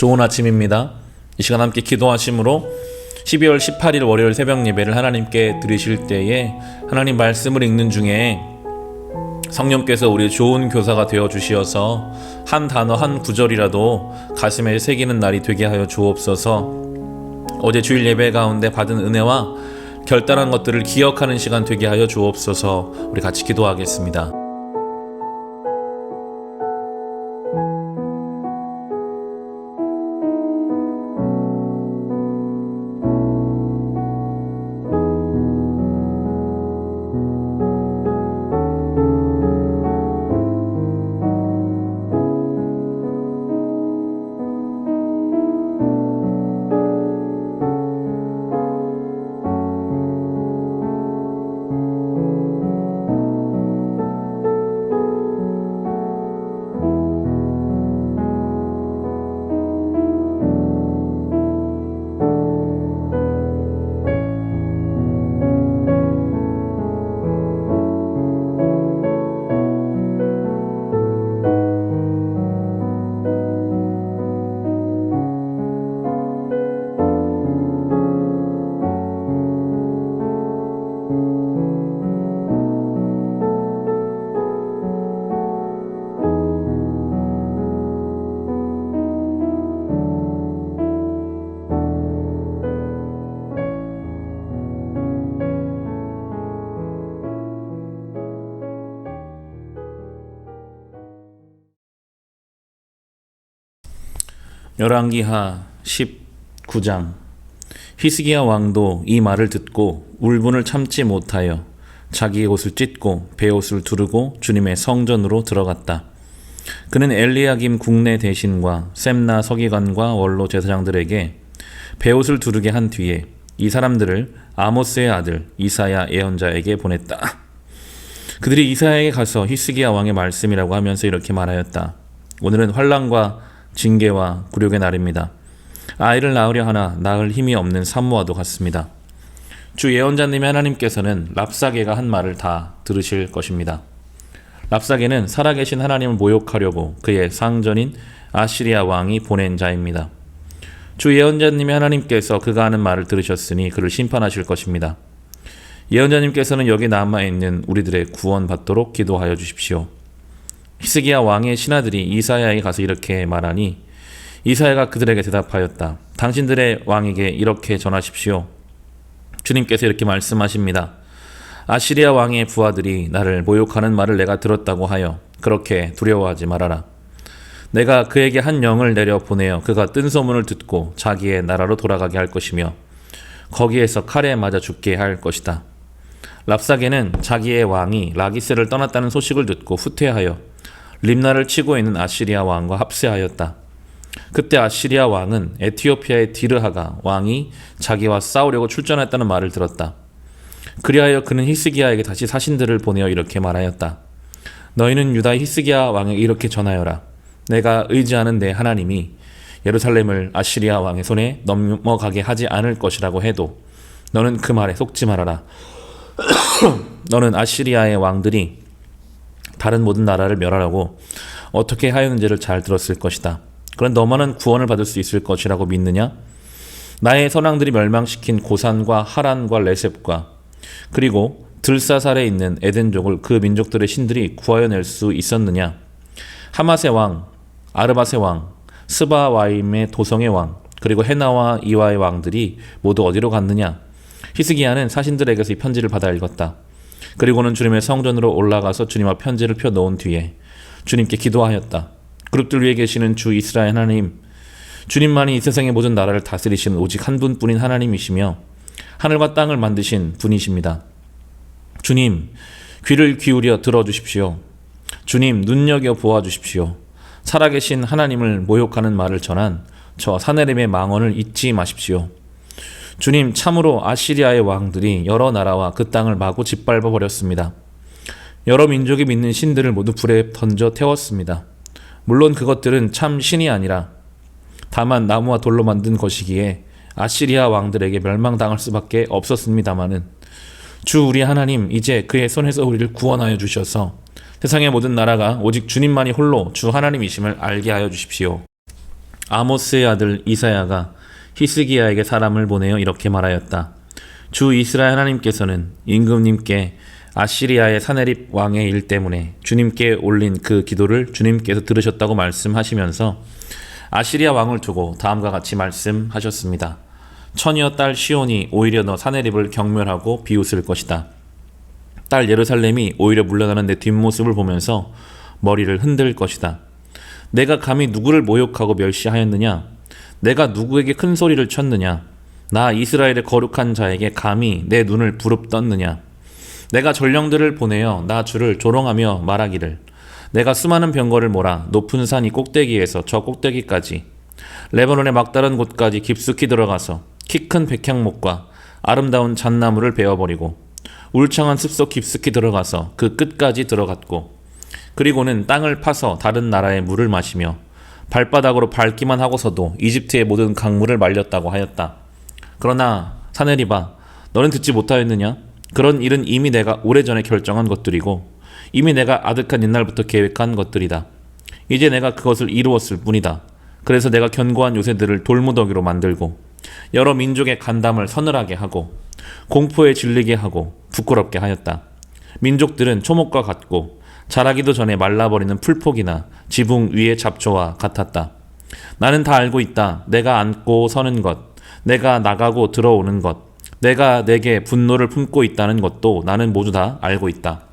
좋은 아침입니다. 이 시간 함께 기도하심으로 12월 18일 월요일 새벽 예배를 하나님께 드리실 때에 하나님 말씀을 읽는 중에 성령께서 우리의 좋은 교사가 되어 주시어서 한 단어 한 구절이라도 가슴에 새기는 날이 되게 하여 주옵소서. 어제 주일 예배 가운데 받은 은혜와 결단한 것들을 기억하는 시간 되게 하여 주옵소서. 우리 같이 기도하겠습니다. 열왕기하 19장. 히스기야 왕도 이 말을 듣고 울분을 참지 못하여 자기의 옷을 찢고 베옷을 두르고 주님의 성전으로 들어갔다. 그는 엘리야김 국내 대신과 셈나 서기관과 원로 제사장들에게 베옷을 두르게 한 뒤에 이 사람들을 아모스의 아들 이사야 예언자에게 보냈다. 그들이 이사야에게 가서 히스기야 왕의 말씀이라고 하면서 이렇게 말하였다. 오늘은 환난과 징계와 굴욕의 날입니다. 아이를 낳으려 하나 낳을 힘이 없는 산모와도 같습니다. 주 예언자님의 하나님께서는 랍사게가 한 말을 다 들으실 것입니다. 랍사게는 살아계신 하나님을 모욕하려고 그의 상전인 아시리아 왕이 보낸 자입니다. 주 예언자님의 하나님께서 그가 하는 말을 들으셨으니 그를 심판하실 것입니다. 예언자님께서는 여기 남아있는 우리들의 구원 받도록 기도하여 주십시오. 히스기야 왕의 신하들이 이사야에게 가서 이렇게 말하니 이사야가 그들에게 대답하였다. 당신들의 왕에게 이렇게 전하십시오. 주님께서 이렇게 말씀하십니다. 아시리아 왕의 부하들이 나를 모욕하는 말을 내가 들었다고 하여 그렇게 두려워하지 말아라. 내가 그에게 한 영을 내려 보내어 그가 뜬 소문을 듣고 자기의 나라로 돌아가게 할 것이며 거기에서 칼에 맞아 죽게 할 것이다. 랍사게는 자기의 왕이 라기스를 떠났다는 소식을 듣고 후퇴하여 림나를 치고 있는 아시리아 왕과 합세하였다. 그때 아시리아 왕은 에티오피아의 디르하가 왕이 자기와 싸우려고 출전했다는 말을 들었다. 그리하여 그는 히스기야에게 다시 사신들을 보내어 이렇게 말하였다. 너희는 유다 히스기야 왕에게 이렇게 전하여라. 내가 의지하는 내 하나님이 예루살렘을 아시리아 왕의 손에 넘어가게 하지 않을 것이라고 해도 너는 그 말에 속지 말아라. 너는 아시리아의 왕들이 다른 모든 나라를 멸하라고 어떻게 하였는지를 잘 들었을 것이다. 그런 너만은 구원을 받을 수 있을 것이라고 믿느냐? 나의 선왕들이 멸망시킨 고산과 하란과 레셉과 그리고 들사살에 있는 에덴족을 그 민족들의 신들이 구하여낼 수 있었느냐? 하맛의 왕, 아르밧의 왕, 스바와임의 도성의 왕, 그리고 헤나와 이와의 왕들이 모두 어디로 갔느냐? 히스기야는 사신들에게서 이 편지를 받아 읽었다. 그리고는 주님의 성전으로 올라가서 주님 앞 편지를 펴놓은 뒤에 주님께 기도하였다. 그룹들 위에 계시는 주 이스라엘 하나님, 주님만이 이 세상의 모든 나라를 다스리시는 오직 한 분뿐인 하나님이시며 하늘과 땅을 만드신 분이십니다. 주님, 귀를 기울여 들어주십시오. 주님, 눈여겨 보아주십시오. 살아계신 하나님을 모욕하는 말을 전한 저 사네림의 망언을 잊지 마십시오. 주님, 참으로 아시리아의 왕들이 여러 나라와 그 땅을 마구 짓밟아 버렸습니다. 여러 민족이 믿는 신들을 모두 불에 던져 태웠습니다. 물론 그것들은 참 신이 아니라 다만 나무와 돌로 만든 것이기에 아시리아 왕들에게 멸망당할 수밖에 없었습니다마는 주 우리 하나님, 이제 그의 손에서 우리를 구원하여 주셔서 세상의 모든 나라가 오직 주님만이 홀로 주 하나님이심을 알게 하여 주십시오. 아모스의 아들 이사야가 히스기야에게 사람을 보내어 이렇게 말하였다. 주 이스라엘 하나님께서는 임금님께 아시리아의 사네립 왕의 일 때문에 주님께 올린 그 기도를 주님께서 들으셨다고 말씀하시면서 아시리아 왕을 두고 다음과 같이 말씀하셨습니다. 처녀 딸 시온이 오히려 너 사네립을 경멸하고 비웃을 것이다. 딸 예루살렘이 오히려 물러나는 내 뒷모습을 보면서 머리를 흔들 것이다. 내가 감히 누구를 모욕하고 멸시하였느냐? 내가 누구에게 큰 소리를 쳤느냐? 나 이스라엘의 거룩한 자에게 감히 내 눈을 부릅떴느냐? 내가 전령들을 보내어 나 주를 조롱하며 말하기를 내가 수많은 병거를 몰아 높은 산 이 꼭대기에서 저 꼭대기까지 레바논의 막다른 곳까지 깊숙이 들어가서 키 큰 백향목과 아름다운 잣나무를 베어버리고 울창한 숲속 깊숙이 들어가서 그 끝까지 들어갔고 그리고는 땅을 파서 다른 나라의 물을 마시며 발바닥으로 밟기만 하고서도 이집트의 모든 강물을 말렸다고 하였다. 그러나 사네립아, 너는 듣지 못하였느냐? 그런 일은 이미 내가 오래전에 결정한 것들이고 이미 내가 아득한 옛날부터 계획한 것들이다. 이제 내가 그것을 이루었을 뿐이다. 그래서 내가 견고한 요새들을 돌무더기로 만들고 여러 민족의 간담을 서늘하게 하고 공포에 질리게 하고 부끄럽게 하였다. 민족들은 초목과 같고 자라기도 전에 말라버리는 풀폭이나 지붕 위의 잡초와 같았다. 나는 다 알고 있다. 내가 앉고 서는 것, 내가 나가고 들어오는 것, 내가 내게 분노를 품고 있다는 것도 나는 모두 다 알고 있다.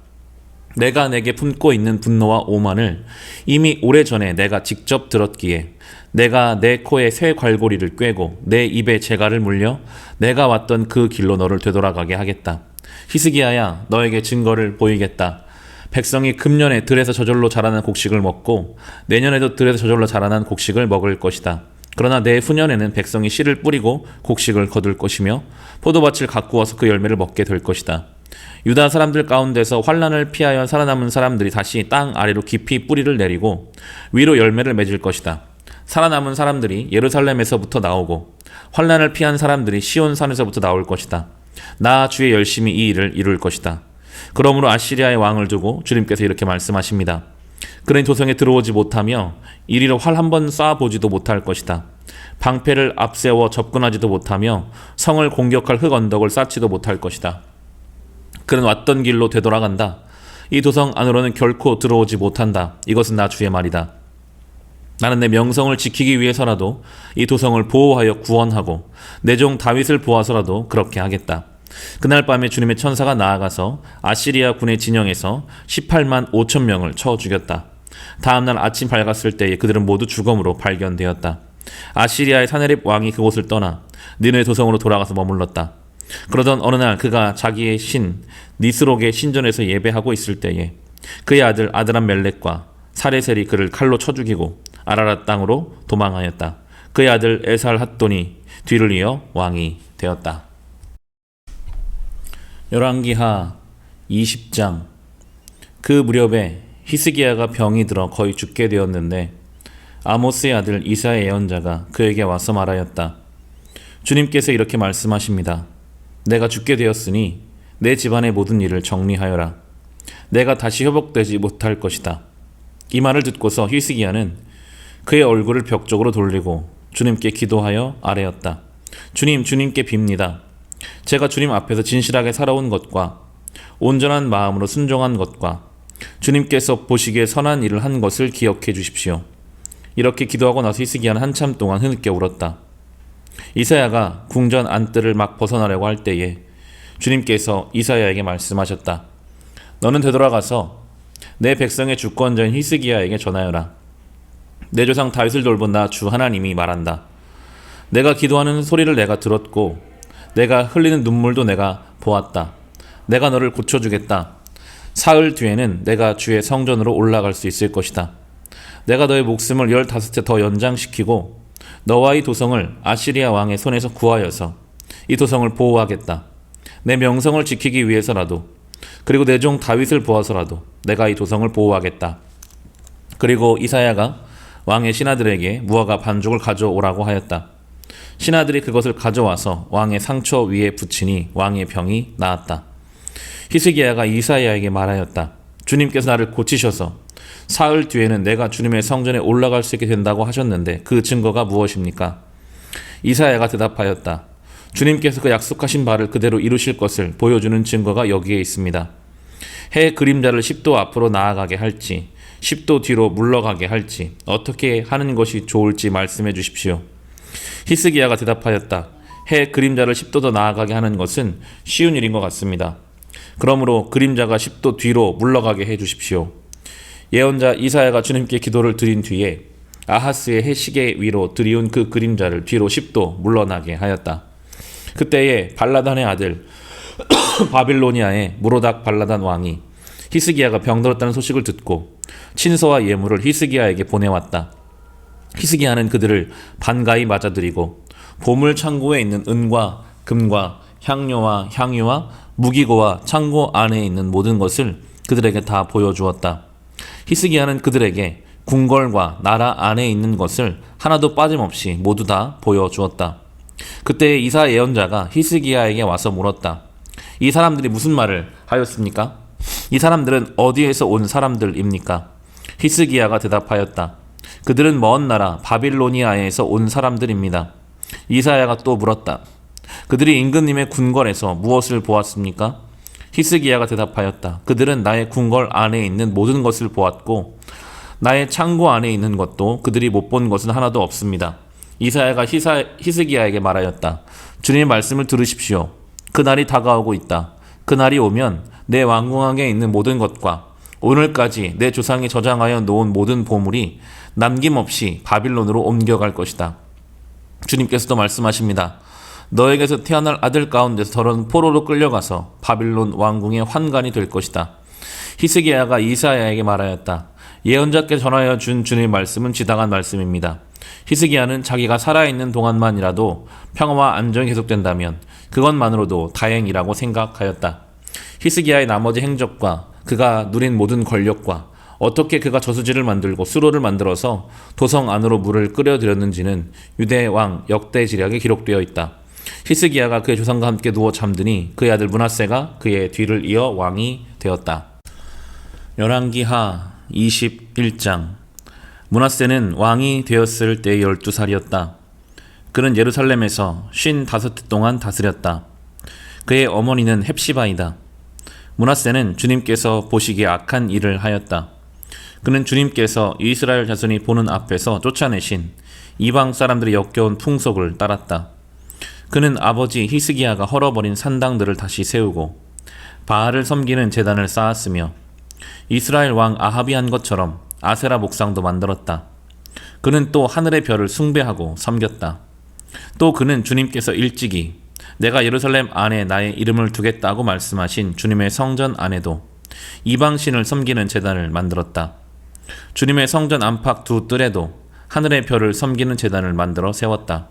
내가 내게 품고 있는 분노와 오만을 이미 오래전에 내가 직접 들었기에 내가 내 코에 새 괄고리를 꿰고 내 입에 재갈을 물려 내가 왔던 그 길로 너를 되돌아가게 하겠다. 히스기야야, 너에게 증거를 보이겠다. 백성이 금년에 들에서 저절로 자라난 곡식을 먹고 내년에도 들에서 저절로 자라난 곡식을 먹을 것이다. 그러나 내 후년에는 백성이 씨를 뿌리고 곡식을 거둘 것이며 포도밭을 가꾸어서 그 열매를 먹게 될 것이다. 유다 사람들 가운데서 환난을 피하여 살아남은 사람들이 다시 땅 아래로 깊이 뿌리를 내리고 위로 열매를 맺을 것이다. 살아남은 사람들이 예루살렘에서부터 나오고 환난을 피한 사람들이 시온산에서부터 나올 것이다. 나 주의 열심히 이 일을 이룰 것이다. 그러므로 아시리아의 왕을 두고 주님께서 이렇게 말씀하십니다. 그는 도성에 들어오지 못하며 이리로 활 한 번 쏴보지도 못할 것이다. 방패를 앞세워 접근하지도 못하며 성을 공격할 흙 언덕을 쌓지도 못할 것이다. 그는 왔던 길로 되돌아간다. 이 도성 안으로는 결코 들어오지 못한다. 이것은 나 주의 말이다. 나는 내 명성을 지키기 위해서라도 이 도성을 보호하여 구원하고 내 종 다윗을 보아서라도 그렇게 하겠다. 그날 밤에 주님의 천사가 나아가서 아시리아 군의 진영에서 18만 5천 명을 쳐 죽였다. 다음날 아침 밝았을 때에 그들은 모두 죽음으로 발견되었다. 아시리아의 사네립 왕이 그곳을 떠나 니느웨 도성으로 돌아가서 머물렀다. 그러던 어느 날 그가 자기의 신 니스록의 신전에서 예배하고 있을 때에 그의 아들 아드람 멜렉과 사레셀이 그를 칼로 쳐 죽이고 아라랏 땅으로 도망하였다. 그의 아들 에살 핫돈이 뒤를 이어 왕이 되었다. 열왕기하 20장. 그 무렵에 히스기야가 병이 들어 거의 죽게 되었는데 아모스의 아들 이사야 예언자가 그에게 와서 말하였다. 주님께서 이렇게 말씀하십니다. 내가 죽게 되었으니 내 집안의 모든 일을 정리하여라. 내가 다시 회복되지 못할 것이다. 이 말을 듣고서 히스기야는 그의 얼굴을 벽 쪽으로 돌리고 주님께 기도하여 아뢰었다. 주님께 빕니다. 제가 주님 앞에서 진실하게 살아온 것과 온전한 마음으로 순종한 것과 주님께서 보시기에 선한 일을 한 것을 기억해 주십시오. 이렇게 기도하고 나서 히스기야는 한참 동안 흐느껴 울었다. 이사야가 궁전 안뜰을 막 벗어나려고 할 때에 주님께서 이사야에게 말씀하셨다. 너는 되돌아가서 내 백성의 주권자인 히스기야에게 전하여라. 내 조상 다윗을 돌본 나 주 하나님이 말한다. 내가 기도하는 소리를 내가 들었고 내가 흘리는 눈물도 내가 보았다. 내가 너를 고쳐주겠다. 사흘 뒤에는 내가 주의 성전으로 올라갈 수 있을 것이다. 내가 너의 목숨을 15해 더 연장시키고 너와 이 도성을 아시리아 왕의 손에서 구하여서 이 도성을 보호하겠다. 내 명성을 지키기 위해서라도 그리고 내 종 다윗을 보아서라도 내가 이 도성을 보호하겠다. 그리고 이사야가 왕의 신하들에게 무화과 반죽을 가져오라고 하였다. 신하들이 그것을 가져와서 왕의 상처 위에 붙이니 왕의 병이 나았다. 히스기야가 이사야에게 말하였다. 주님께서 나를 고치셔서 사흘 뒤에는 내가 주님의 성전에 올라갈 수 있게 된다고 하셨는데 그 증거가 무엇입니까? 이사야가 대답하였다. 주님께서 그 약속하신 바를 그대로 이루실 것을 보여주는 증거가 여기에 있습니다. 해 그림자를 10도 앞으로 나아가게 할지 10도 뒤로 물러가게 할지 어떻게 하는 것이 좋을지 말씀해 주십시오. 히스기야가 대답하였다. 해 그림자를 10도 더 나아가게 하는 것은 쉬운 일인 것 같습니다. 그러므로 그림자가 10도 뒤로 물러가게 해 주십시오. 예언자 이사야가 주님께 기도를 드린 뒤에 아하스의 해시계 위로 들이운 그 그림자를 뒤로 10도 물러나게 하였다. 그때에 발라단의 아들 바빌로니아의 무로닥 발라단 왕이 히스기야가 병들었다는 소식을 듣고 친서와 예물을 히스기야에게 보내왔다. 히스기야는 그들을 반가이 맞아들이고 보물 창고에 있는 은과 금과 향료와 향유와 무기고와 창고 안에 있는 모든 것을 그들에게 다 보여주었다. 히스기야는 그들에게 궁궐과 나라 안에 있는 것을 하나도 빠짐없이 모두 다 보여주었다. 그때 이사 예언자가 히스기야에게 와서 물었다. 이 사람들이 무슨 말을 하였습니까? 이 사람들은 어디에서 온 사람들입니까? 히스기야가 대답하였다. 그들은 먼 나라 바빌로니아에서 온 사람들입니다. 이사야가 또 물었다. 그들이 임금님의 궁궐에서 무엇을 보았습니까? 히스기야가 대답하였다. 그들은 나의 궁궐 안에 있는 모든 것을 보았고 나의 창고 안에 있는 것도 그들이 못 본 것은 하나도 없습니다. 이사야가 히스기야에게 말하였다. 주님의 말씀을 들으십시오. 그날이 다가오고 있다. 그날이 오면 내 왕궁에 있는 모든 것과 오늘까지 내 조상이 저장하여 놓은 모든 보물이 남김없이 바빌론으로 옮겨갈 것이다. 주님께서도 말씀하십니다. 너에게서 태어날 아들 가운데서 더러운 포로로 끌려가서 바빌론 왕궁의 환관이 될 것이다. 히스기야가 이사야에게 말하였다. 예언자께 전하여 준 주님의 말씀은 지당한 말씀입니다. 히스기야는 자기가 살아있는 동안만이라도 평화와 안정이 계속된다면 그것만으로도 다행이라고 생각하였다. 히스기야의 나머지 행적과 그가 누린 모든 권력과 어떻게 그가 저수지를 만들고 수로를 만들어서 도성 안으로 물을 끓여들였는지는 유대 왕 역대지략에 기록되어 있다. 히스기야가 그의 조상과 함께 누워 잠드니 그의 아들 므낫세가 그의 뒤를 이어 왕이 되었다. 열왕기하 21장. 므낫세는 왕이 되었을 때 12살이었다. 그는 예루살렘에서 55해 동안 다스렸다. 그의 어머니는 헵시바이다. 므낫세는 주님께서 보시기에 악한 일을 하였다. 그는 주님께서 이스라엘 자손이 보는 앞에서 쫓아내신 이방 사람들의 역겨운 풍속을 따랐다. 그는 아버지 히스기야가 헐어버린 산당들을 다시 세우고 바알을 섬기는 제단을 쌓았으며 이스라엘 왕 아합이 한 것처럼 아세라 목상도 만들었다. 그는 또 하늘의 별을 숭배하고 섬겼다. 또 그는 주님께서 일찍이 내가 예루살렘 안에 나의 이름을 두겠다고 말씀하신 주님의 성전 안에도 이방신을 섬기는 제단을 만들었다. 주님의 성전 안팎 두 뜰에도 하늘의 별을 섬기는 제단을 만들어 세웠다.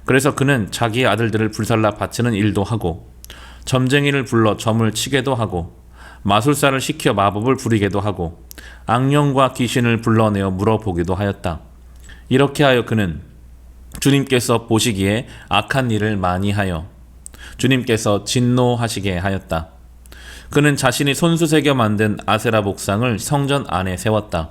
그래서 그는 자기의 아들들을 불살라 바치는 일도 하고 점쟁이를 불러 점을 치게도 하고 마술사를 시켜 마법을 부리게도 하고 악령과 귀신을 불러내어 물어보기도 하였다. 이렇게 하여 그는 주님께서 보시기에 악한 일을 많이 하여 주님께서 진노하시게 하였다. 그는 자신이 손수 새겨 만든 아세라 목상을 성전 안에 세웠다.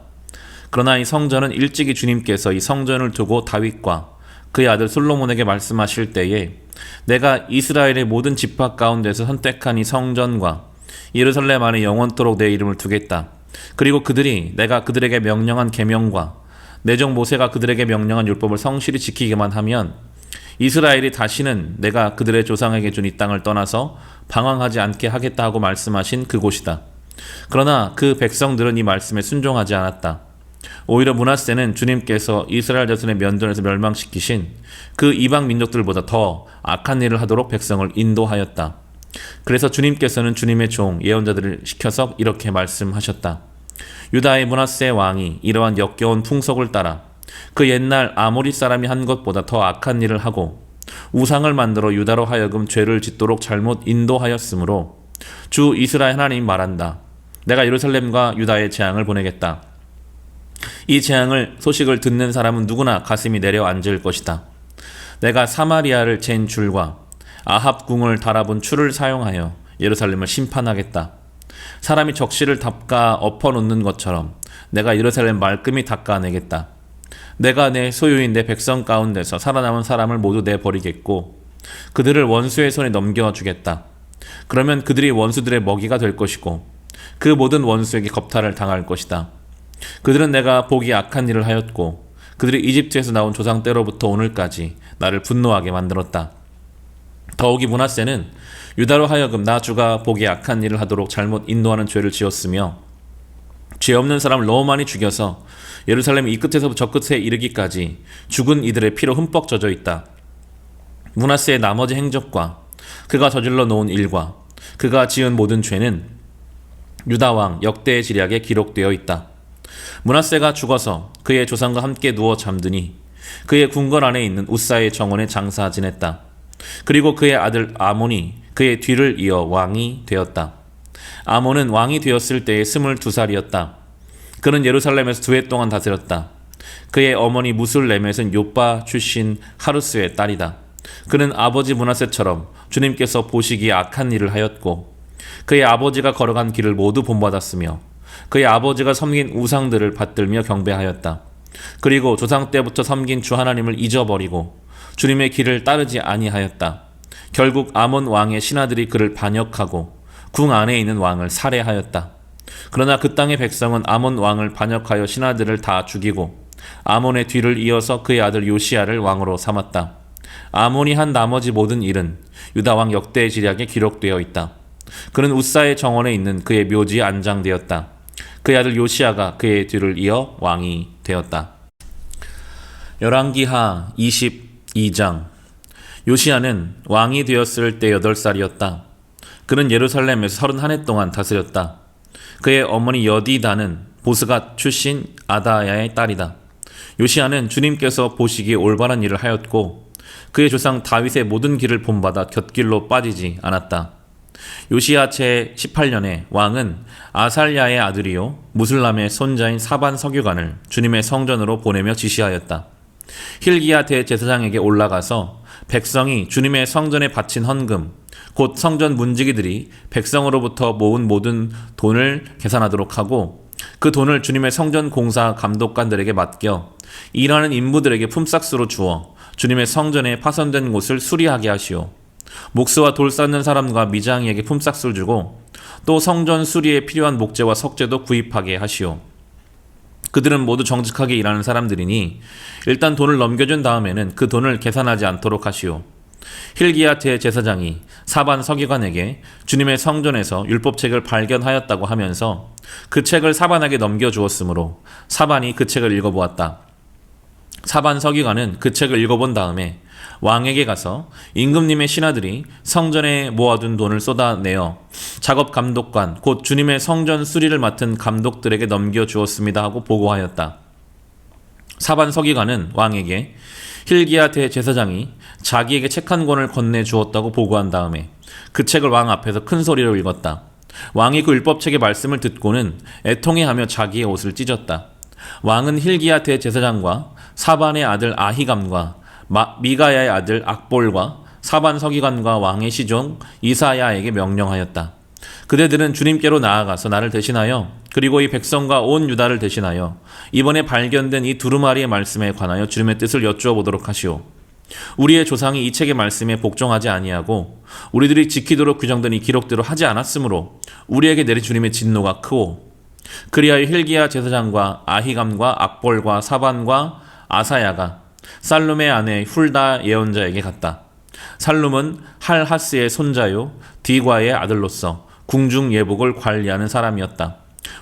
그러나 이 성전은 일찍이 주님께서 이 성전을 두고 다윗과 그의 아들 솔로몬에게 말씀하실 때에 내가 이스라엘의 모든 지파 가운데서 선택한 이 성전과 예루살렘 안에 영원토록 내 이름을 두겠다. 그리고 그들이 내가 그들에게 명령한 계명과 내 종 모세가 그들에게 명령한 율법을 성실히 지키기만 하면 이스라엘이 다시는 내가 그들의 조상에게 준 이 땅을 떠나서 방황하지 않게 하겠다 하고 말씀하신 그곳이다. 그러나 그 백성들은 이 말씀에 순종하지 않았다. 오히려 므낫세는 주님께서 이스라엘 자손의 면전에서 멸망시키신 그 이방 민족들보다 더 악한 일을 하도록 백성을 인도하였다. 그래서 주님께서는 주님의 종 예언자들을 시켜서 이렇게 말씀하셨다. 유다의 므낫세 왕이 이러한 역겨운 풍속을 따라 그 옛날 아모리 사람이 한 것보다 더 악한 일을 하고 우상을 만들어 유다로 하여금 죄를 짓도록 잘못 인도하였으므로 주 이스라엘 하나님이 말한다. 내가 예루살렘과 유다에 재앙을 보내겠다. 이 재앙을 소식을 듣는 사람은 누구나 가슴이 내려앉을 것이다. 내가 사마리아를 잰 줄과 아합 궁을 달아본 추를 사용하여 예루살렘을 심판하겠다. 사람이 적시를 덮가 엎어놓는 것처럼 내가 예루살렘 말끔히 닦아내겠다. 내가 내 소유인 내 백성 가운데서 살아남은 사람을 모두 내버리겠고 그들을 원수의 손에 넘겨주겠다. 그러면 그들이 원수들의 먹이가 될 것이고 그 모든 원수에게 겁탈을 당할 것이다. 그들은 내가 보기 악한 일을 하였고 그들이 이집트에서 나온 조상 때로부터 오늘까지 나를 분노하게 만들었다. 더욱이 므낫세는 유다로 하여금 나 주가 보기 악한 일을 하도록 잘못 인도하는 죄를 지었으며 죄 없는 사람을 너무 많이 죽여서 예루살렘 이 끝에서부터 저 끝에 이르기까지 죽은 이들의 피로 흠뻑 젖어 있다. 므낫세의 나머지 행적과 그가 저질러 놓은 일과 그가 지은 모든 죄는 유다 왕 역대의 지략에 기록되어 있다. 므낫세가 죽어서 그의 조상과 함께 누워 잠드니 그의 궁궐 안에 있는 우사의 정원에 장사 지냈다. 그리고 그의 아들 아몬이 그의 뒤를 이어 왕이 되었다. 아몬은 왕이 되었을 때에 22살이었다. 그는 예루살렘에서 2해 동안 다스렸다. 그의 어머니 무술레멧은 요빠 출신 하루스의 딸이다. 그는 아버지 므낫세처럼 주님께서 보시기에 악한 일을 하였고 그의 아버지가 걸어간 길을 모두 본받았으며 그의 아버지가 섬긴 우상들을 받들며 경배하였다. 그리고 조상 때부터 섬긴 주 하나님을 잊어버리고 주님의 길을 따르지 아니하였다. 결국 아몬 왕의 신하들이 그를 반역하고 궁 안에 있는 왕을 살해하였다. 그러나 그 땅의 백성은 아몬 왕을 반역하여 신하들을 다 죽이고 아몬의 뒤를 이어서 그의 아들 요시야를 왕으로 삼았다. 아몬이 한 나머지 모든 일은 유다 왕 역대의 지략에 기록되어 있다. 그는 우사의 정원에 있는 그의 묘지에 안장되었다. 그의 아들 요시야가 그의 뒤를 이어 왕이 되었다. 열왕기하 22장. 요시야는 왕이 되었을 때 8살이었다. 그는 예루살렘에서 31해 동안 다스렸다. 그의 어머니 여디다는 보스갓 출신 아다야의 딸이다. 요시야는 주님께서 보시기에 올바른 일을 하였고 그의 조상 다윗의 모든 길을 본받아 곁길로 빠지지 않았다. 요시야 제18년에 왕은 아살야의 아들이요 무술람의 손자인 사반 서기관을 주님의 성전으로 보내며 지시하였다. 힐기야 대제사장에게 올라가서 백성이 주님의 성전에 바친 헌금 곧 성전 문지기들이 백성으로부터 모은 모든 돈을 계산하도록 하고 그 돈을 주님의 성전 공사 감독관들에게 맡겨 일하는 인부들에게 품삯으로 주어 주님의 성전에 파손된 곳을 수리하게 하시오. 목수와 돌 쌓는 사람과 미장이에게 품삯을 주고 또 성전 수리에 필요한 목재와 석재도 구입하게 하시오. 그들은 모두 정직하게 일하는 사람들이니 일단 돈을 넘겨준 다음에는 그 돈을 계산하지 않도록 하시오. 힐기야 대제사장이 사반 서기관에게 주님의 성전에서 율법책을 발견하였다고 하면서 그 책을 사반에게 넘겨주었으므로 사반이 그 책을 읽어보았다. 사반 서기관은 그 책을 읽어본 다음에 왕에게 가서 임금님의 신하들이 성전에 모아둔 돈을 쏟아내어 작업 감독관 곧 주님의 성전 수리를 맡은 감독들에게 넘겨주었습니다 하고 보고하였다. 사반 서기관은 왕에게 힐기야 대제사장이 자기에게 책 한 권을 건네주었다고 보고한 다음에 그 책을 왕 앞에서 큰 소리로 읽었다. 왕이 그 율법책의 말씀을 듣고는 애통해하며 자기의 옷을 찢었다. 왕은 힐기야 대제사장과 사반의 아들 아히감과 미가야의 아들 악볼과 사반 서기관과 왕의 시종 이사야에게 명령하였다. 그대들은 주님께로 나아가서 나를 대신하여 그리고 이 백성과 온 유다를 대신하여 이번에 발견된 이 두루마리의 말씀에 관하여 주님의 뜻을 여쭈어 보도록 하시오. 우리의 조상이 이 책의 말씀에 복종하지 아니하고 우리들이 지키도록 규정된 이 기록대로 하지 않았으므로 우리에게 내린 주님의 진노가 크오. 그리하여 힐기야 제사장과 아히감과 악볼과 사반과 아사야가 살룸의 아내 훌다 예언자에게 갔다. 살룸은 할하스의 손자요 디과의 아들로서 궁중 예복을 관리하는 사람이었다.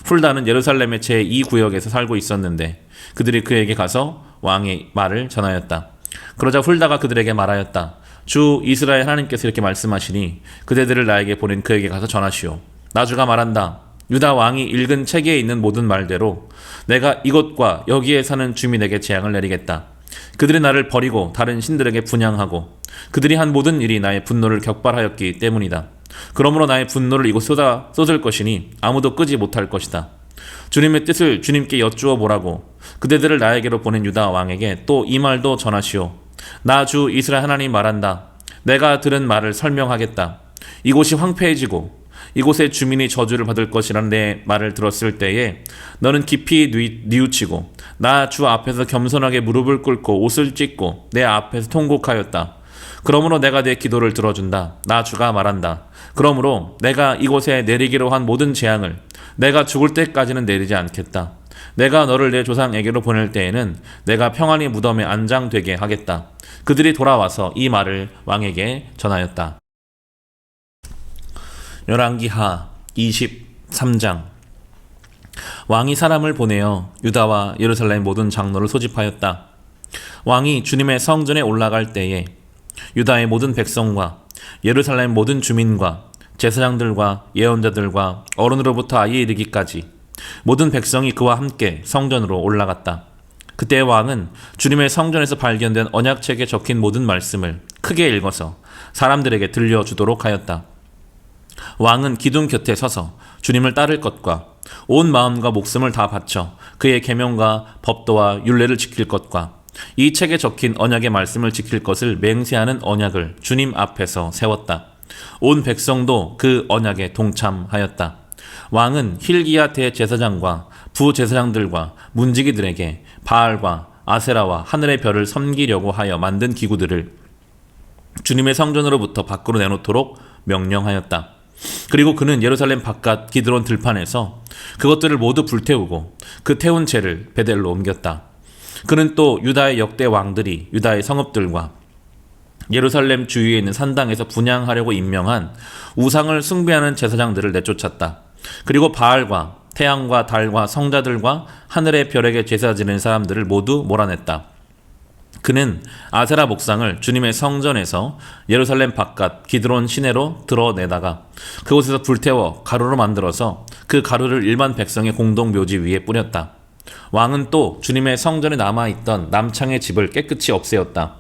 훌다는 예루살렘의 제2구역에서 살고 있었는데 그들이 그에게 가서 왕의 말을 전하였다. 그러자 훌다가 그들에게 말하였다. 주 이스라엘 하나님께서 이렇게 말씀하시니 그대들을 나에게 보낸 그에게 가서 전하시오. 나 주가 말한다. 유다 왕이 읽은 책에 있는 모든 말대로 내가 이곳과 여기에 사는 주민에게 재앙을 내리겠다. 그들이 나를 버리고 다른 신들에게 분향하고 그들이 한 모든 일이 나의 분노를 격발하였기 때문이다. 그러므로 나의 분노를 이곳 쏟을 것이니 아무도 끄지 못할 것이다. 주님의 뜻을 주님께 여쭈어 보라고 그대들을 나에게로 보낸 유다 왕에게 또 이 말도 전하시오. 나 주 이스라엘 하나님 말한다. 내가 들은 말을 설명하겠다. 이곳이 황폐해지고 이곳의 주민이 저주를 받을 것이라는 내 말을 들었을 때에 너는 깊이 뉘우치고 나 주 앞에서 겸손하게 무릎을 꿇고 옷을 찢고 내 앞에서 통곡하였다. 그러므로 내가 내 기도를 들어준다. 나 주가 말한다. 그러므로 내가 이곳에 내리기로 한 모든 재앙을 내가 죽을 때까지는 내리지 않겠다. 내가 너를 내 조상에게로 보낼 때에는 내가 평안히 무덤에 안장되게 하겠다. 그들이 돌아와서 이 말을 왕에게 전하였다. 열왕기하 23장. 왕이 사람을 보내어 유다와 예루살렘 모든 장로를 소집하였다. 왕이 주님의 성전에 올라갈 때에 유다의 모든 백성과 예루살렘 모든 주민과 제사장들과 예언자들과 어른으로부터 아이에 이르기까지 모든 백성이 그와 함께 성전으로 올라갔다. 그때 왕은 주님의 성전에서 발견된 언약책에 적힌 모든 말씀을 크게 읽어서 사람들에게 들려주도록 하였다. 왕은 기둥 곁에 서서 주님을 따를 것과 온 마음과 목숨을 다 바쳐 그의 계명과 법도와 율례를 지킬 것과 이 책에 적힌 언약의 말씀을 지킬 것을 맹세하는 언약을 주님 앞에서 세웠다. 온 백성도 그 언약에 동참하였다. 왕은 힐기야 대제사장과 부제사장들과 문지기들에게 바알과 아세라와 하늘의 별을 섬기려고 하여 만든 기구들을 주님의 성전으로부터 밖으로 내놓도록 명령하였다. 그리고 그는 예루살렘 바깥 기드론 들판에서 그것들을 모두 불태우고 그 태운 재를 베델로 옮겼다. 그는 또 유다의 역대 왕들이 유다의 성읍들과 예루살렘 주위에 있는 산당에서 분향하려고 임명한 우상을 숭배하는 제사장들을 내쫓았다. 그리고 바알과 태양과 달과 성자들과 하늘의 별에게 제사 지내는 사람들을 모두 몰아냈다. 그는 아세라 목상을 주님의 성전에서 예루살렘 바깥 기드론 시내로 드러내다가 그곳에서 불태워 가루로 만들어서 그 가루를 일반 백성의 공동 묘지 위에 뿌렸다. 왕은 또 주님의 성전에 남아있던 남창의 집을 깨끗이 없애었다.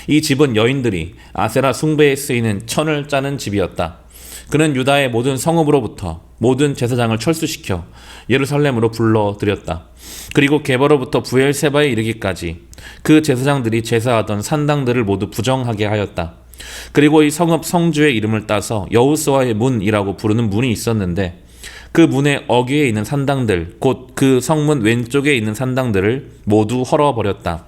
이 집은 여인들이 아세라 숭배에 쓰이는 천을 짜는 집이었다. 그는 유다의 모든 성읍으로부터 모든 제사장을 철수시켜 예루살렘으로 불러들였다. 그리고 게바로부터 부엘세바에 이르기까지 그 제사장들이 제사하던 산당들을 모두 부정하게 하였다. 그리고 이 성읍 성주의 이름을 따서 여호수아의 문이라고 부르는 문이 있었는데 그 문의 어귀에 있는 산당들 곧 그 성문 왼쪽에 있는 산당들을 모두 헐어버렸다.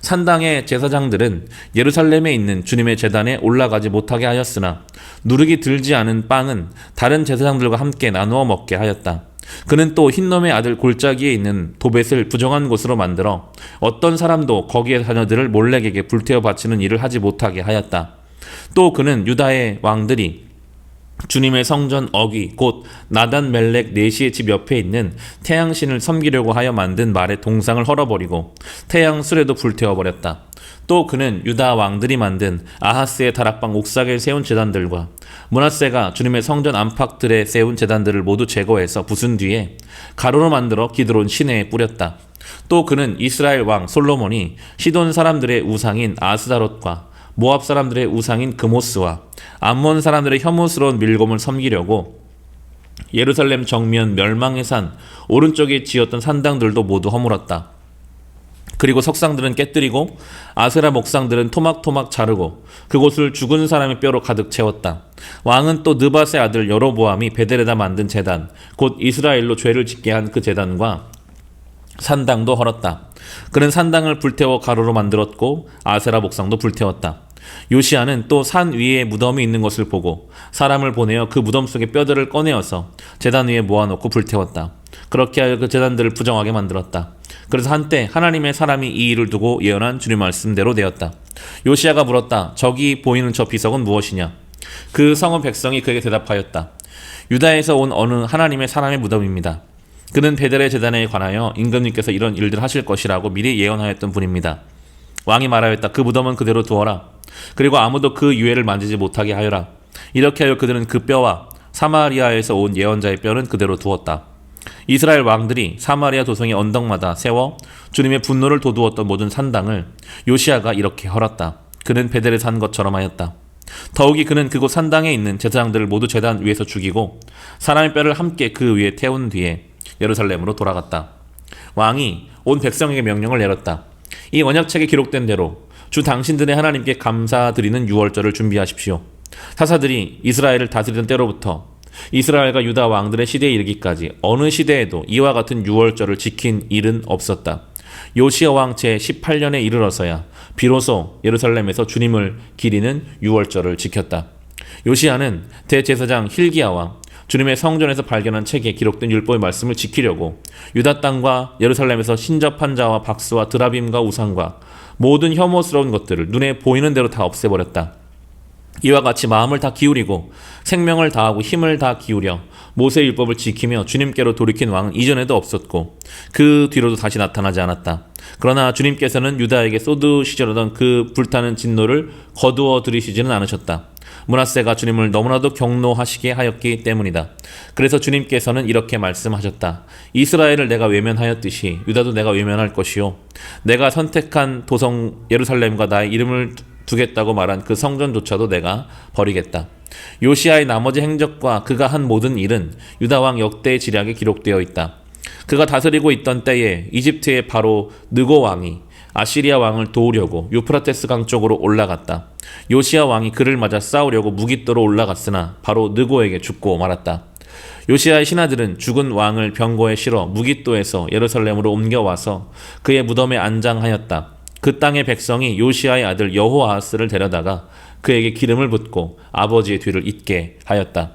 산당의 제사장들은 예루살렘에 있는 주님의 제단에 올라가지 못하게 하였으나 누룩이 들지 않은 빵은 다른 제사장들과 함께 나누어 먹게 하였다. 그는 또 흰놈의 아들 골짜기에 있는 도벳을 부정한 곳으로 만들어 어떤 사람도 거기에 자녀들을 몰렉에게 불태워 바치는 일을 하지 못하게 하였다. 또 그는 유다의 왕들이 주님의 성전 어귀 곧 나단 멜렉 네시의 집 옆에 있는 태양신을 섬기려고 하여 만든 말의 동상을 헐어버리고 태양 수레도 불태워버렸다. 또 그는 유다 왕들이 만든 아하스의 다락방 옥상에 세운 제단들과 므낫세가 주님의 성전 안팎들에 세운 제단들을 모두 제거해서 부순 뒤에 가루로 만들어 기드론 시내에 뿌렸다. 또 그는 이스라엘 왕 솔로몬이 시돈 사람들의 우상인 아스다롯과 모압 사람들의 우상인 그모스와 암몬 사람들의 혐오스러운 밀곰을 섬기려고 예루살렘 정면 멸망의 산 오른쪽에 지었던 산당들도 모두 허물었다. 그리고 석상들은 깨뜨리고 아세라 목상들은 토막토막 자르고 그곳을 죽은 사람의 뼈로 가득 채웠다. 왕은 또 느밧의 아들 여로보암이 베델에다 만든 제단 곧 이스라엘로 죄를 짓게 한 그 제단과 산당도 헐었다. 그는 산당을 불태워 가루로 만들었고 아세라 목상도 불태웠다. 요시아는 또 산 위에 무덤이 있는 것을 보고 사람을 보내어 그 무덤 속의 뼈들을 꺼내어서 제단 위에 모아놓고 불태웠다. 그렇게 하여 그 제단들을 부정하게 만들었다. 그래서 한때 하나님의 사람이 이 일을 두고 예언한 주님 말씀대로 되었다. 요시아가 물었다. 저기 보이는 저 비석은 무엇이냐? 그 성읍 백성이 그에게 대답하였다. 유다에서 온 어느 하나님의 사람의 무덤입니다. 그는 베델의 제단에 관하여 임금님께서 이런 일들 하실 것이라고 미리 예언하였던 분입니다. 왕이 말하였다. 그 무덤은 그대로 두어라. 그리고 아무도 그 유해를 만지지 못하게 하여라. 이렇게 하여 그들은 그 뼈와 사마리아에서 온 예언자의 뼈는 그대로 두었다. 이스라엘 왕들이 사마리아 도성의 언덕마다 세워 주님의 분노를 돋우었던 모든 산당을 요시아가 이렇게 헐었다. 그는 베델에 산 것처럼 하였다. 더욱이 그는 그곳 산당에 있는 제사장들을 모두 제단 위에서 죽이고 사람의 뼈를 함께 그 위에 태운 뒤에 예루살렘으로 돌아갔다. 왕이 온 백성에게 명령을 내렸다. 이 언약책에 기록된 대로 주 당신들의 하나님께 감사드리는 유월절을 준비하십시오. 사사들이 이스라엘을 다스리던 때로부터 이스라엘과 유다 왕들의 시대에 이르기까지 어느 시대에도 이와 같은 유월절을 지킨 일은 없었다. 요시야 왕 제18년에 이르러서야 비로소 예루살렘에서 주님을 기리는 유월절을 지켰다. 요시야는 대제사장 힐기야 왕, 주님의 성전에서 발견한 책에 기록된 율법의 말씀을 지키려고 유다 땅과 예루살렘에서 신접한 자와 박수와 드라빔과 우상과 모든 혐오스러운 것들을 눈에 보이는 대로 다 없애버렸다. 이와 같이 마음을 다 기울이고 생명을 다하고 힘을 다 기울여 모세의 율법을 지키며 주님께로 돌이킨 왕은 이전에도 없었고 그 뒤로도 다시 나타나지 않았다. 그러나 주님께서는 유다에게 쏟으시려던 그 불타는 진노를 거두어 들이시지는 않으셨다. 므낫세가 주님을 너무나도 경노하시게 하였기 때문이다. 그래서 주님께서는 이렇게 말씀하셨다. 이스라엘을 내가 외면하였듯이 유다도 내가 외면할 것이요, 내가 선택한 도성 예루살렘과 나의 이름을 두겠다고 말한 그 성전조차도 내가 버리겠다. 요시야의 나머지 행적과 그가 한 모든 일은 유다 왕 역대의 지략에 기록되어 있다. 그가 다스리고 있던 때에 이집트의 바로 느고 왕이 아시리아 왕을 도우려고 유프라테스 강 쪽으로 올라갔다. 요시야 왕이 그를 맞아 싸우려고 무깃도로 올라갔으나 바로 느고에게 죽고 말았다. 요시야의 신하들은 죽은 왕을 병거에 실어 무깃도에서 예루살렘으로 옮겨와서 그의 무덤에 안장하였다. 그 땅의 백성이 요시야의 아들 여호아하스를 데려다가 그에게 기름을 붓고 아버지의 뒤를 잇게 하였다.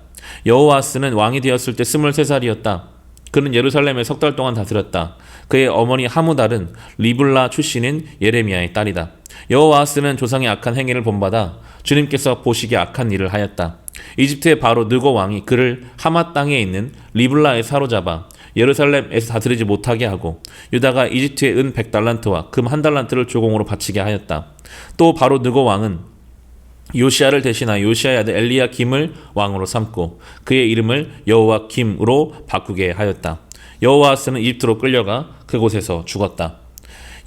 여호아하스는 왕이 되었을 때 23살이었다. 그는 예루살렘에 석 달 동안 다스렸다. 그의 어머니 하무달은 리블라 출신인 예레미야의 딸이다. 여호아하스는 조상의 악한 행위를 본받아 주님께서 보시기에 악한 일을 하였다. 이집트의 바로 느고 왕이 그를 하마 땅에 있는 리블라에 사로잡아 예루살렘에서 다스리지 못하게 하고 유다가 이집트의 은 100달란트와 금 1달란트를 조공으로 바치게 하였다. 또 바로 느고 왕은 요시야를 대신하여 요시야의 아들 엘리야김을 왕으로 삼고 그의 이름을 여호와김으로 바꾸게 하였다. 여호아하스는 이집트로 끌려가 그곳에서 죽었다.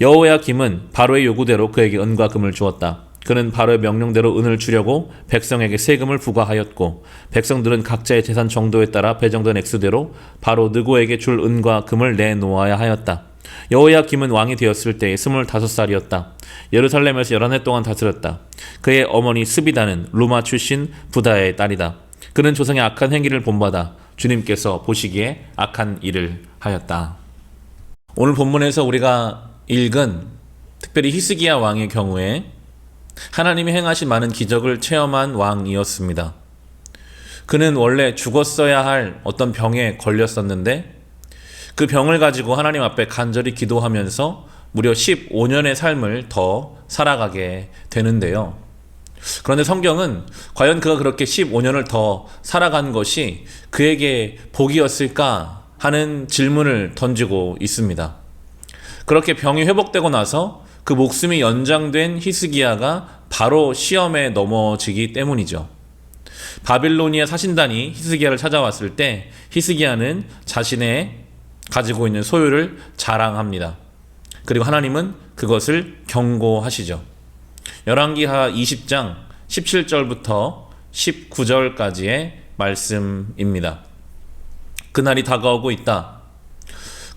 여호야김은 바로의 요구대로 그에게 은과 금을 주었다. 그는 바로의 명령대로 은을 주려고 백성에게 세금을 부과하였고 백성들은 각자의 재산 정도에 따라 배정된 액수대로 바로 느고에게 줄 은과 금을 내놓아야 하였다. 여호야김은 왕이 되었을 때에 25살이었다. 예루살렘에서 11해 동안 다스렸다. 그의 어머니 스비다는 루마 출신 부다의 딸이다. 그는 조상의 악한 행위를 본받아 주님께서 보시기에 악한 일을 하였다. 오늘 본문에서 우리가 읽은 특별히 히스기야 왕의 경우에 하나님이 행하신 많은 기적을 체험한 왕이었습니다. 그는 원래 죽었어야 할 어떤 병에 걸렸었는데 그 병을 가지고 하나님 앞에 간절히 기도하면서 무려 15년의 삶을 더 살아가게 되는데요. 그런데 성경은 과연 그가 그렇게 15년을 더 살아간 것이 그에게 복이었을까 하는 질문을 던지고 있습니다. 그렇게 병이 회복되고 나서 그 목숨이 연장된 히스기야가 바로 시험에 넘어지기 때문이죠. 바빌로니아 사신단이 히스기야를 찾아왔을 때 히스기야는 자신의 가지고 있는 소유를 자랑합니다. 그리고 하나님은 그것을 경고하시죠. 열왕기하 20장 17절부터 19절까지의 말씀입니다. 그날이 다가오고 있다.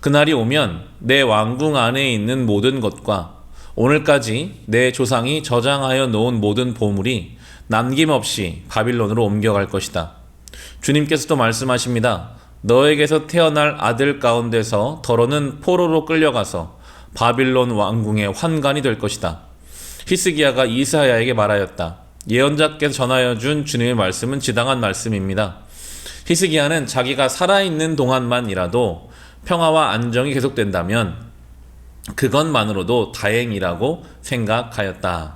그날이 오면 내 왕궁 안에 있는 모든 것과 오늘까지 내 조상이 저장하여 놓은 모든 보물이 남김없이 바빌론으로 옮겨갈 것이다. 주님께서도 말씀하십니다. 너에게서 태어날 아들 가운데서 더러는 포로로 끌려가서 바빌론 왕궁의 환관이 될 것이다. 히스기야가 이사야에게 말하였다. 예언자께서 전하여 준 주님의 말씀은 지당한 말씀입니다. 히스기야는 자기가 살아있는 동안만이라도 평화와 안정이 계속된다면 그것만으로도 다행이라고 생각하였다.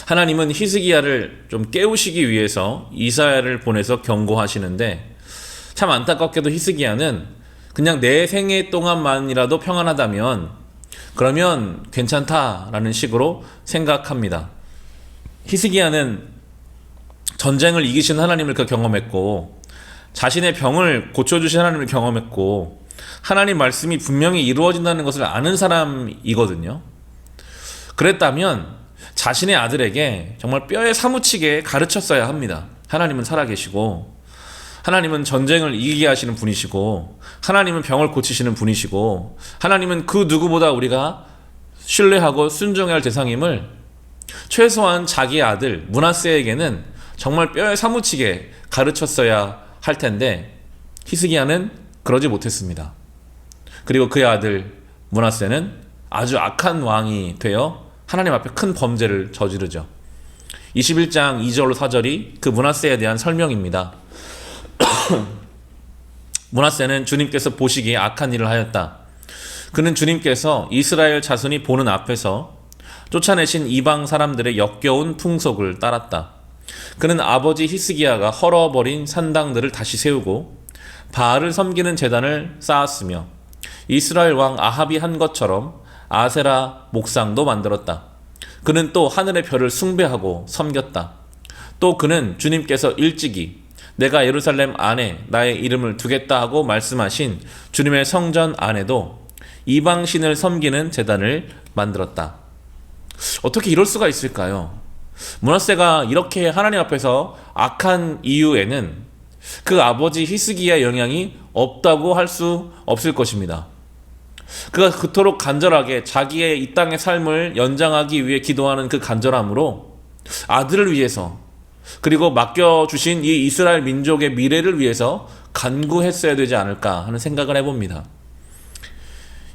하나님은 히스기야를 좀 깨우시기 위해서 이사야를 보내서 경고하시는데 참 안타깝게도 히스기야는 그냥 내 생애 동안만이라도 평안하다면 그러면 괜찮다라는 식으로 생각합니다. 히스기야는 전쟁을 이기신 하나님을 경험했고 자신의 병을 고쳐주신 하나님을 경험했고 하나님 말씀이 분명히 이루어진다는 것을 아는 사람이거든요. 그랬다면 자신의 아들에게 정말 뼈에 사무치게 가르쳤어야 합니다. 하나님은 살아계시고 하나님은 전쟁을 이기게 하시는 분이시고 하나님은 병을 고치시는 분이시고 하나님은 그 누구보다 우리가 신뢰하고 순종해야 할 대상임을 최소한 자기의 아들 므낫세에게는 정말 뼈에 사무치게 가르쳤어야 할 텐데 히스기야는 그러지 못했습니다. 그리고 그의 아들 므낫세는 아주 악한 왕이 되어 하나님 앞에 큰 범죄를 저지르죠. 21장 2절로 4절이 그 므낫세에 대한 설명입니다. 므낫세는 주님께서 보시기에 악한 일을 하였다. 그는 주님께서 이스라엘 자손이 보는 앞에서 쫓아내신 이방 사람들의 역겨운 풍속을 따랐다. 그는 아버지 히스기야가 헐어버린 산당들을 다시 세우고 바알을 섬기는 제단을 쌓았으며 이스라엘 왕 아합이 한 것처럼 아세라 목상도 만들었다. 그는 또 하늘의 별을 숭배하고 섬겼다. 또 그는 주님께서 일찍이 내가 예루살렘 안에 나의 이름을 두겠다 하고 말씀하신 주님의 성전 안에도 이방신을 섬기는 제단을 만들었다. 어떻게 이럴 수가 있을까요? 므낫세가 이렇게 하나님 앞에서 악한 이유에는 그 아버지 히스기야의 영향이 없다고 할 수 없을 것입니다. 그가 그토록 간절하게 자기의 이 땅의 삶을 연장하기 위해 기도하는 그 간절함으로 아들을 위해서 그리고 맡겨주신 이 이스라엘 민족의 미래를 위해서 간구했어야 되지 않을까 하는 생각을 해봅니다.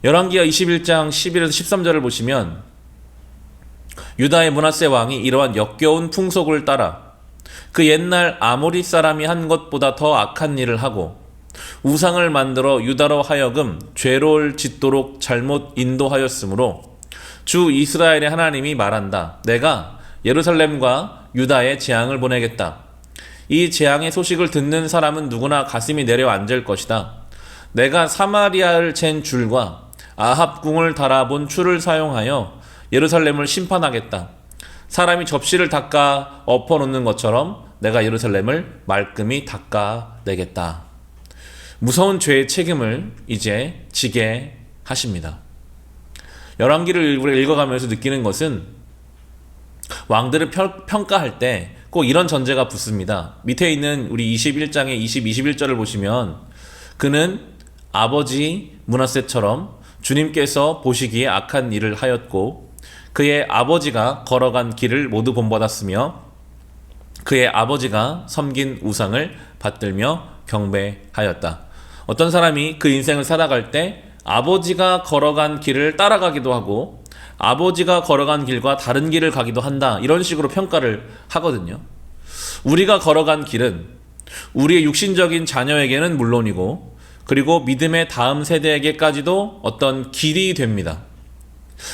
열왕기하 21장 11에서 13절을 보시면 유다의 므낫세 왕이 이러한 역겨운 풍속을 따라 그 옛날 아모리 사람이 한 것보다 더 악한 일을 하고 우상을 만들어 유다로 하여금 죄를 짓도록 잘못 인도하였으므로 주 이스라엘의 하나님이 말한다. 내가 예루살렘과 유다에 재앙을 보내겠다. 이 재앙의 소식을 듣는 사람은 누구나 가슴이 내려앉을 것이다. 내가 사마리아를 잰 줄과 아합 궁을 달아본 추를 사용하여 예루살렘을 심판하겠다. 사람이 접시를 닦아 엎어놓는 것처럼 내가 예루살렘을 말끔히 닦아내겠다. 무서운 죄의 책임을 이제 지게 하십니다. 열왕기를 우리가 읽어가면서 느끼는 것은 왕들을 평가할 때 꼭 이런 전제가 붙습니다. 밑에 있는 우리 21장의 20, 21절을 보시면 그는 아버지 므낫세처럼 주님께서 보시기에 악한 일을 하였고 그의 아버지가 걸어간 길을 모두 본받았으며 그의 아버지가 섬긴 우상을 받들며 경배하였다. 어떤 사람이 그 인생을 살아갈 때 아버지가 걸어간 길을 따라가기도 하고 아버지가 걸어간 길과 다른 길을 가기도 한다. 이런 식으로 평가를 하거든요. 우리가 걸어간 길은 우리의 육신적인 자녀에게는 물론이고 그리고 믿음의 다음 세대에게까지도 어떤 길이 됩니다.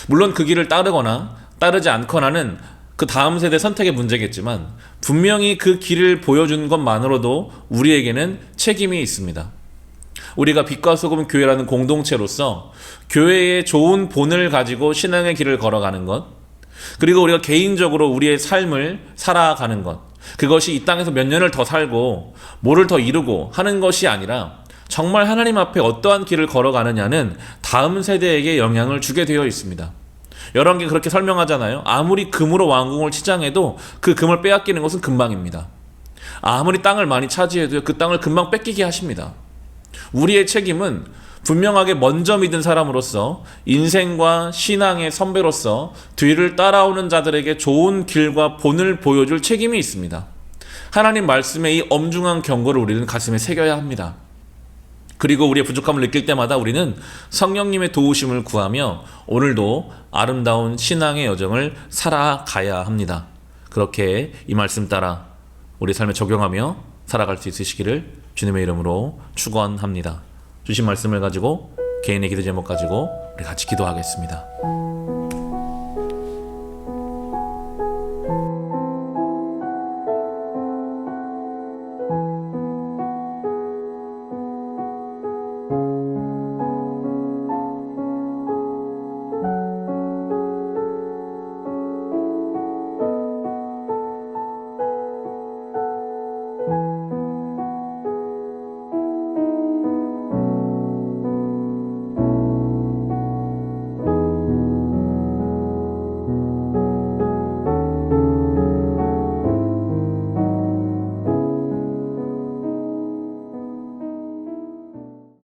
물론 그 길을 따르거나 따르지 않거나는 그 다음 세대 선택의 문제겠지만 분명히 그 길을 보여준 것만으로도 우리에게는 책임이 있습니다. 우리가 빛과 소금 교회라는 공동체로서 교회의 좋은 본을 가지고 신앙의 길을 걸어가는 것, 그리고 우리가 개인적으로 우리의 삶을 살아가는 것, 그것이 이 땅에서 몇 년을 더 살고 뭐를 더 이루고 하는 것이 아니라 정말 하나님 앞에 어떠한 길을 걸어가느냐는 다음 세대에게 영향을 주게 되어 있습니다. 열왕기 그렇게 설명하잖아요. 아무리 금으로 왕궁을 치장해도 그 금을 빼앗기는 것은 금방입니다. 아무리 땅을 많이 차지해도 그 땅을 금방 뺏기게 하십니다. 우리의 책임은 분명하게 먼저 믿은 사람으로서 인생과 신앙의 선배로서 뒤를 따라오는 자들에게 좋은 길과 본을 보여줄 책임이 있습니다. 하나님 말씀의 이 엄중한 경고를 우리는 가슴에 새겨야 합니다. 그리고 우리의 부족함을 느낄 때마다 우리는 성령님의 도우심을 구하며 오늘도 아름다운 신앙의 여정을 살아가야 합니다. 그렇게 이 말씀 따라 우리 삶에 적용하며 살아갈 수 있으시기를 주님의 이름으로 축원합니다. 주신 말씀을 가지고 개인의 기도 제목 가지고 우리 같이 기도하겠습니다.